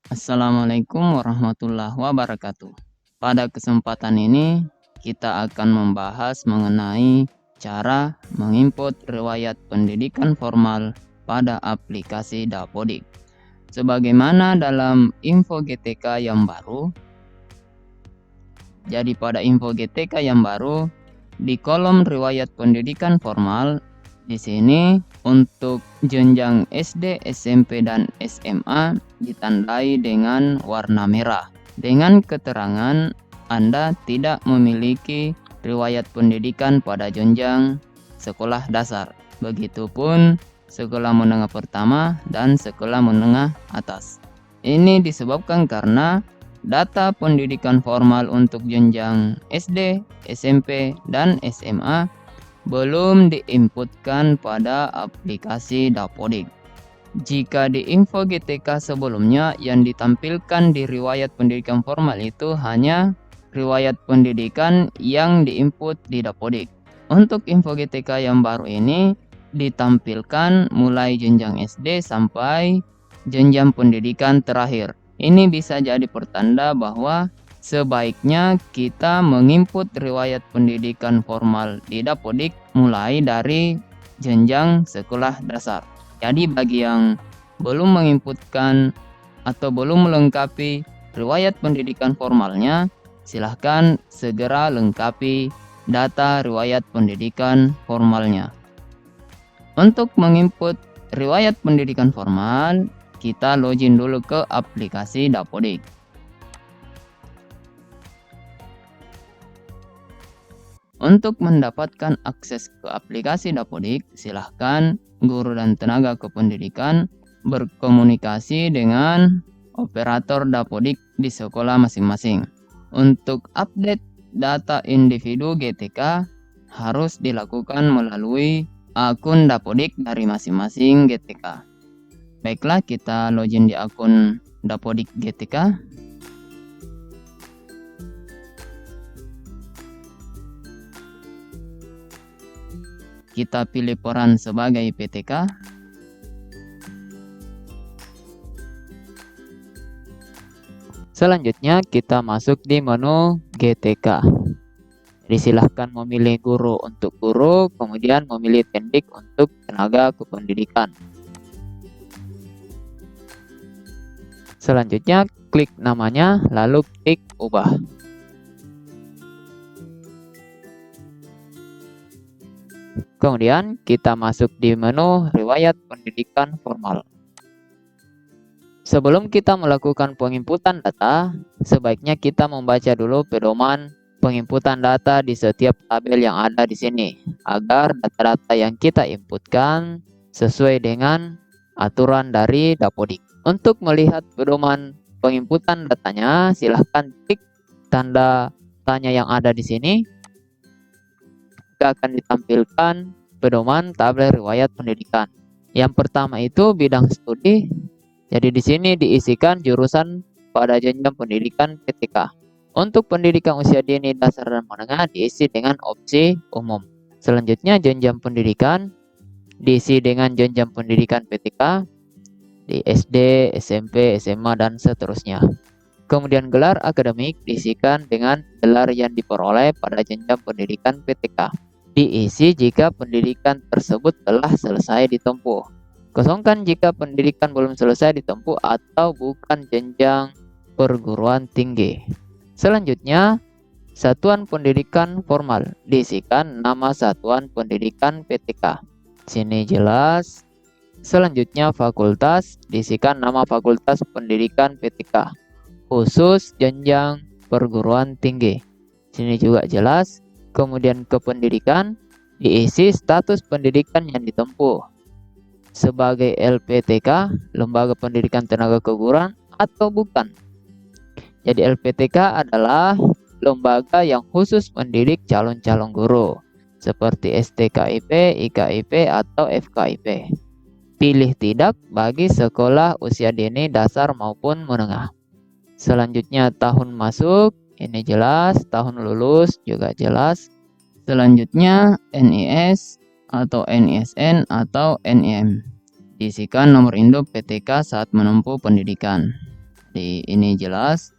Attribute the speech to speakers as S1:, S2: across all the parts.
S1: Assalamualaikum warahmatullahi wabarakatuh. Pada kesempatan ini, kita akan membahas mengenai cara menginput riwayat pendidikan formal pada aplikasi Dapodik. Sebagaimana dalam info GTK yang baru, jadi pada info GTK yang baru, di kolom riwayat pendidikan formal, di sini untuk jenjang SD, SMP, dan SMA ditandai dengan warna merah. Dengan keterangan Anda tidak memiliki riwayat pendidikan pada jenjang sekolah dasar. Begitupun sekolah menengah pertama dan sekolah menengah atas. Ini disebabkan karena data pendidikan formal untuk jenjang SD, SMP, dan SMA belum diinputkan pada aplikasi Dapodik. Jika di info GTK sebelumnya yang ditampilkan di riwayat pendidikan formal itu hanya riwayat pendidikan yang diinput di Dapodik. Untuk info GTK yang baru ini ditampilkan mulai jenjang SD sampai jenjang pendidikan terakhir. Ini bisa jadi pertanda bahwa sebaiknya kita menginput riwayat pendidikan formal di Dapodik mulai dari jenjang sekolah dasar. Jadi bagi yang belum menginputkan atau belum melengkapi riwayat pendidikan formalnya, silahkan segera lengkapi data riwayat pendidikan formalnya. Untuk menginput riwayat pendidikan formal, kita login dulu ke aplikasi Dapodik. Untuk mendapatkan akses ke aplikasi Dapodik, silahkan guru dan tenaga kependidikan berkomunikasi dengan operator Dapodik di sekolah masing-masing. Untuk update data individu GTK harus dilakukan melalui akun Dapodik dari masing-masing GTK. Baiklah, kita login di akun Dapodik GTK. Kita pilih peran sebagai PTK. Selanjutnya kita masuk di menu GTK. Jadi silahkan memilih guru untuk guru, kemudian memilih tendik untuk tenaga kependidikan. Selanjutnya klik namanya, lalu klik ubah. Kemudian kita masuk di menu riwayat pendidikan formal. Sebelum kita melakukan penginputan data, sebaiknya kita membaca dulu pedoman penginputan data di setiap tabel yang ada di sini, agar data-data yang kita inputkan sesuai dengan aturan dari Dapodik. Untuk melihat pedoman penginputan datanya, silahkan klik tanda tanya yang ada di sini. Akan ditampilkan pedoman tabel riwayat pendidikan. Yang pertama itu bidang studi. Jadi di sini diisikan jurusan pada jenjang pendidikan PTK. Untuk pendidikan usia dini, dasar, dan menengah diisi dengan opsi umum. Selanjutnya jenjang pendidikan diisi dengan jenjang pendidikan PTK di SD, SMP, SMA, dan seterusnya. Kemudian gelar akademik diisikan dengan gelar yang diperoleh pada jenjang pendidikan PTK. Diisi jika pendidikan tersebut telah selesai ditempuh. Kosongkan jika pendidikan belum selesai ditempuh atau bukan jenjang perguruan tinggi. Selanjutnya, satuan pendidikan formal diisikan nama satuan pendidikan PTK. Sini jelas. Selanjutnya, fakultas diisikan nama fakultas pendidikan PTK khusus jenjang perguruan tinggi. Sini juga jelas. Kemudian kependidikan diisi status pendidikan yang ditempuh sebagai LPTK, Lembaga Pendidikan Tenaga Keguruan, atau bukan. Jadi LPTK adalah lembaga yang khusus mendidik calon-calon guru seperti STKIP, IKIP, atau FKIP. Pilih tidak bagi sekolah usia dini, dasar maupun menengah. Selanjutnya tahun masuk, ini jelas, tahun lulus juga jelas. Selanjutnya NIS atau NISN atau NIM. Diisikan nomor induk PTK saat menempuh pendidikan. Jadi ini jelas.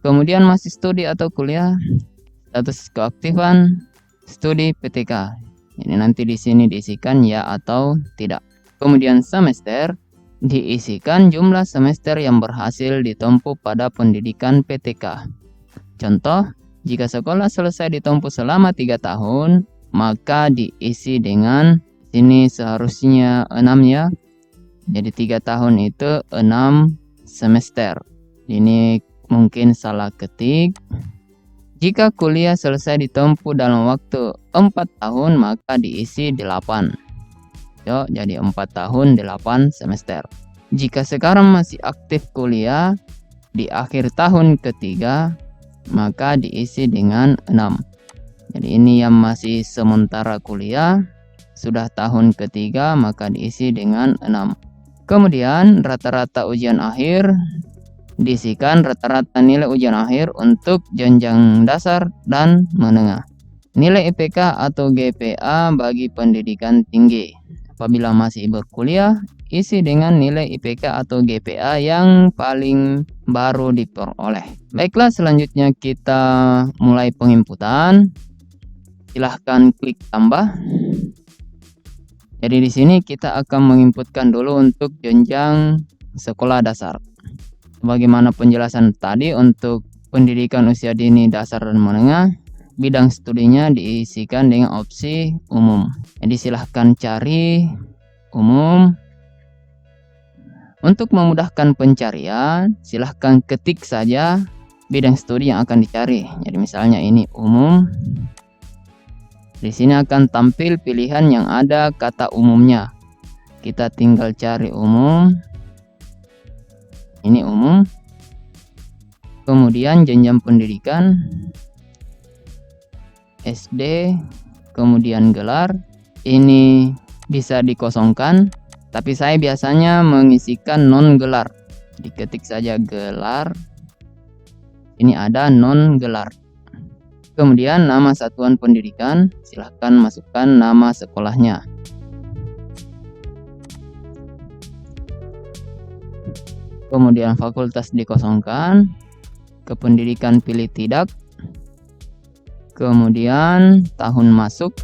S1: Kemudian masih studi atau kuliah, status keaktifan studi PTK. Ini nanti di sini diisikan ya atau tidak. Kemudian semester, diisikan jumlah semester yang berhasil ditempuh pada pendidikan PTK. Contoh, jika sekolah selesai ditempuh selama 3 tahun, maka diisi dengan sini seharusnya 6 ya. Jadi 3 tahun itu 6 semester. Ini mungkin salah ketik. Jika kuliah selesai ditempuh dalam waktu 4 tahun, maka diisi 8. Jadi 4 tahun 8 semester. Jika sekarang masih aktif kuliah di akhir tahun ketiga, maka diisi dengan 6. Jadi ini yang masih sementara kuliah, sudah tahun ketiga, maka diisi dengan 6. Kemudian rata-rata ujian akhir, diisikan rata-rata nilai ujian akhir untuk jenjang dasar dan menengah. Nilai IPK atau GPA bagi pendidikan tinggi. Apabila masih berkuliah, isi dengan nilai IPK atau GPA yang paling baru diperoleh. Baiklah, selanjutnya kita mulai penginputan. Silahkan klik tambah. Jadi di sini kita akan menginputkan dulu untuk jenjang sekolah dasar. Bagaimana penjelasan tadi untuk pendidikan usia dini dasar dan menengah, bidang studinya diisikan dengan opsi umum. Jadi silahkan cari umum. Untuk memudahkan pencarian, silahkan ketik saja bidang studi yang akan dicari. Jadi misalnya ini umum. Di sini akan tampil pilihan yang ada kata umumnya. Kita tinggal cari umum. Ini umum. Kemudian jenjang pendidikan SD, kemudian gelar. Ini bisa dikosongkan, tapi saya biasanya mengisikan non gelar. Diketik saja gelar. Ini ada non gelar. Kemudian nama satuan pendidikan, silahkan masukkan nama sekolahnya. Kemudian fakultas dikosongkan, kependidikan pilih tidak, kemudian tahun masuk,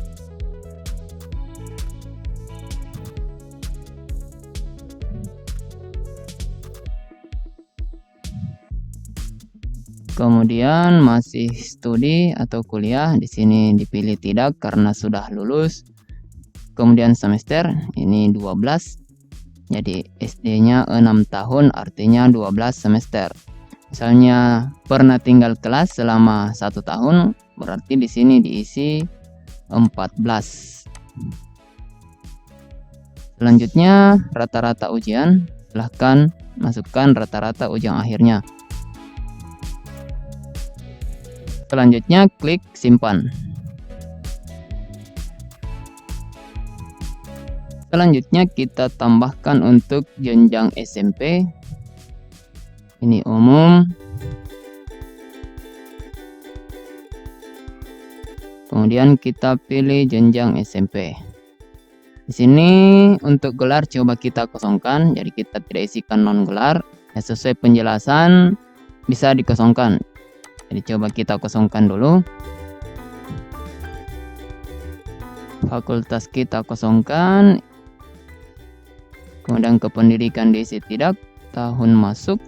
S1: kemudian masih studi atau kuliah, di sini dipilih tidak karena sudah lulus. Kemudian semester, ini 12. Jadi SD-nya 6 tahun, artinya 12 semester. Misalnya pernah tinggal kelas selama 1 tahun, berarti di sini diisi 14. Selanjutnya rata-rata ujian, silahkan masukkan rata-rata ujian akhirnya. Selanjutnya klik simpan. Selanjutnya kita tambahkan untuk jenjang SMP. Ini umum. Kemudian kita pilih jenjang SMP. Di sini untuk gelar coba kita kosongkan, jadi kita tidak isikan non gelar. Ya, sesuai penjelasan bisa dikosongkan. Jadi coba kita kosongkan dulu. Fakultas kita kosongkan. Kemudian kependidikan diisi tidak, tahun masuk,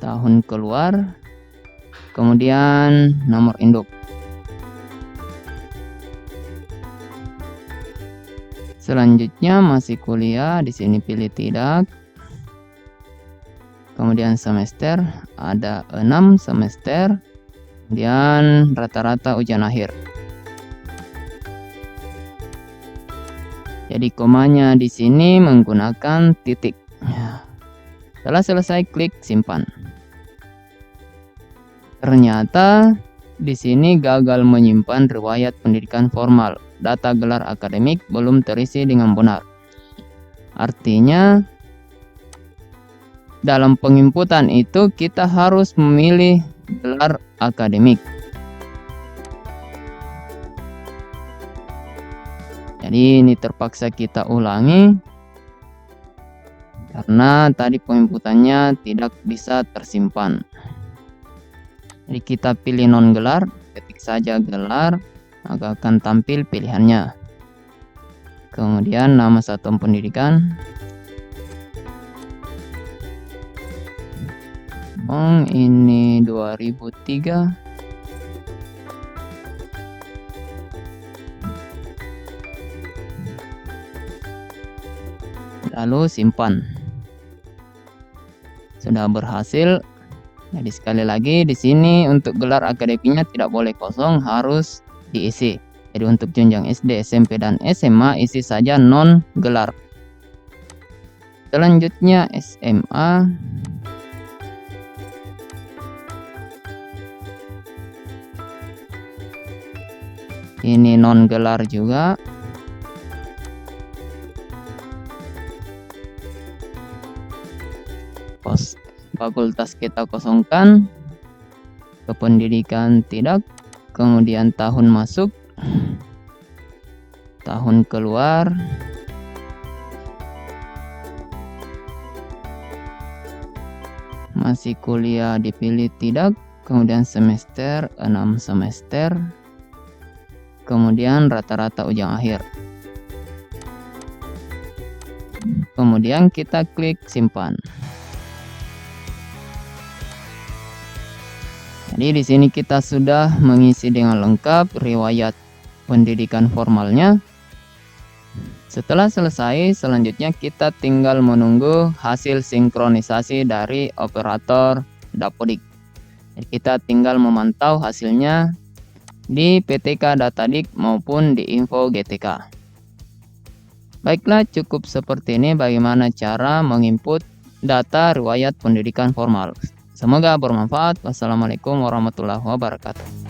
S1: tahun keluar, kemudian nomor induk. Selanjutnya masih kuliah, di sini pilih tidak. Kemudian semester, ada 6 semester. Kemudian rata-rata ujian akhir. Jadi komanya di sini menggunakan titik. Setelah selesai, klik simpan. Ternyata di sini gagal menyimpan riwayat pendidikan formal. Data gelar akademik belum terisi dengan benar. Artinya dalam penginputan itu kita harus memilih gelar akademik. Jadi ini terpaksa kita ulangi. karena tadi penginputannya tidak bisa tersimpan. Jadi kita pilih non gelar, ketik saja gelar, maka akan tampil pilihannya. Kemudian nama satuan pendidikan. Ini 2003. Lalu simpan. Sudah berhasil. Jadi sekali lagi di sini untuk gelar akademiknya tidak boleh kosong, harus diisi. Jadi untuk jenjang SD, SMP, dan SMA isi saja non gelar. Selanjutnya SMA. Ini non gelar juga. Fakultas kita kosongkan, kependidikan tidak, kemudian tahun masuk, tahun keluar, masih kuliah dipilih tidak, kemudian semester 6 semester, kemudian rata-rata ujian akhir. Kemudian kita klik simpan. Jadi di sini kita sudah mengisi dengan lengkap riwayat pendidikan formalnya. Setelah selesai, selanjutnya kita tinggal menunggu hasil sinkronisasi dari operator Dapodik. Jadi kita tinggal memantau hasilnya di PTK Datadik maupun di info GTK. Baiklah, cukup seperti ini bagaimana cara menginput data riwayat pendidikan formal. Semoga bermanfaat. Wassalamualaikum warahmatullahi wabarakatuh.